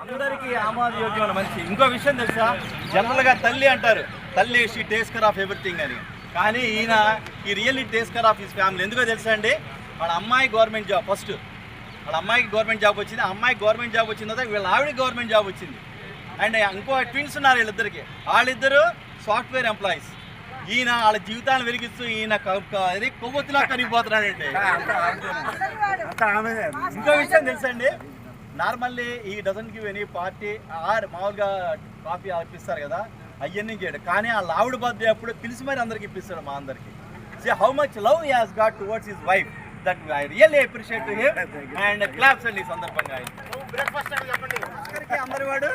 అందరికీ ఆమోదయోగ్యమైన మనిషి. ఇంకో విషయం తెలుసా, జనరల్గా తల్లి అంటారు, తల్లి she takes care of everything అని. కానీ ఈయన ఈ really takes care of his family. ఎందుకో తెలుసా అండి, వాళ్ళ అమ్మాయి గవర్నమెంట్ జాబ్, ఫస్ట్ వాళ్ళ అమ్మాయికి గవర్నమెంట్ జాబ్ వచ్చింది. అమ్మాయికి గవర్నమెంట్ జాబ్ వచ్చిన తర్వాత వీళ్ళ ఆవిడకి గవర్నమెంట్ జాబ్ వచ్చింది. అండ్ ఇంకో ట్విన్స్ ఉన్నారు వీళ్ళిద్దరికి, వాళ్ళిద్దరు సాఫ్ట్వేర్ ఎంప్లాయీస్. ఈయన వాళ్ళ జీవితాన్ని వెలిగిస్తూ ఈయన కొవ్వొత్తులా కరిగిపోతున్నాడండి. ఇంకో విషయం తెలుసా అండి, నార్మల్లీ ఈ doesn't give any party or మామూలుగా కాఫీ ఇప్పిస్తారు కదా, అవన్నీ చేయడు. కానీ ఆ లావుడ్ బర్త్డే అప్పుడు పిలిచి మరి అందరికి ఇప్పిస్తాడు మా అందరికి. See how much love he has got towards his wife, that I really appreciate to him and claps అండి. ఈ సందర్భంగా అందరి వాడు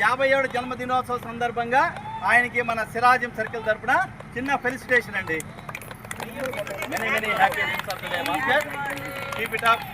57వ జన్మదినోత్సవ సందర్భంగా ఆయనకి మన సిరాజం సర్కిల్ తరపున చిన్న ఫెలిసిటేషన్ అండి. Many many happy returns of the day master. Keep it up.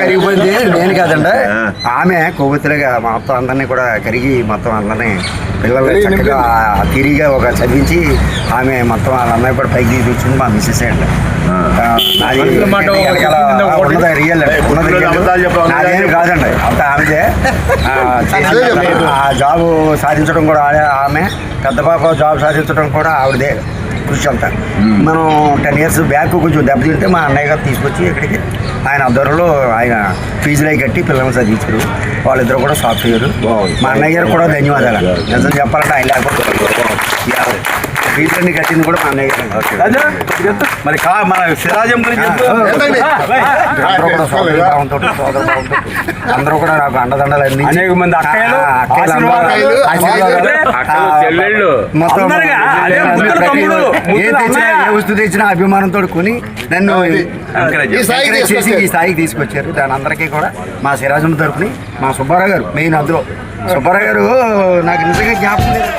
కరిగిపోయింది నేను కాదండి, ఆమె కొవ్వొత్తులుగా మొత్తం అందరినీ కూడా కరిగి మొత్తం అందరినీ పిల్లలు చక్కగా తిరిగా ఒక చదివించి ఆమె మొత్తం వాళ్ళందరినీ కూడా పైకి తీసుకొచ్చింది మా మిస్సెస్ అండి. ఉన్నది రియల్ నాదేమి కాదండి, అంత ఆమెదే. ఆ జాబు సాధించడం కూడా ఆమె, పెద్ద పాప జాబ్ సాధించడం కూడా ఆవిడదే కృషి అంతా. మనం 10 years బ్యాక్ కొంచెం దెబ్బతింటే మా అన్నయ్య గారు తీసుకొచ్చి ఇక్కడికి ఆయన ఆధ్వర్యంలో ఆయన ఫీజులై కట్టి పిల్లల్ని చదివించారు. వాళ్ళిద్దరు కూడా సాఫ్ట్వేర్. మా అన్నయ్య గారు కూడా ధన్యవాదాలు. నిజం చెప్పాలంటే ఆయన లేకపోతే ఫీజులన్నీ కట్టింది కూడా మా అన్నయ్య గారు. మరి మన సిరాజం గురించి అందరూ కూడా నాకు అండదండలు అంది. అనేక మంది ఏ వస్తువు తెచ్చినా అభిమానంతో కొని నన్ను చేసి ఈ స్థాయికి తీసుకొచ్చారు. దాని అందరికీ కూడా మా సిరాజం తరపుని మా సుబ్బారావు గారు మెయిన్, అందులో సుబ్బారావు గారు నాకు నిజంగా జ్ఞాపకం లేదు.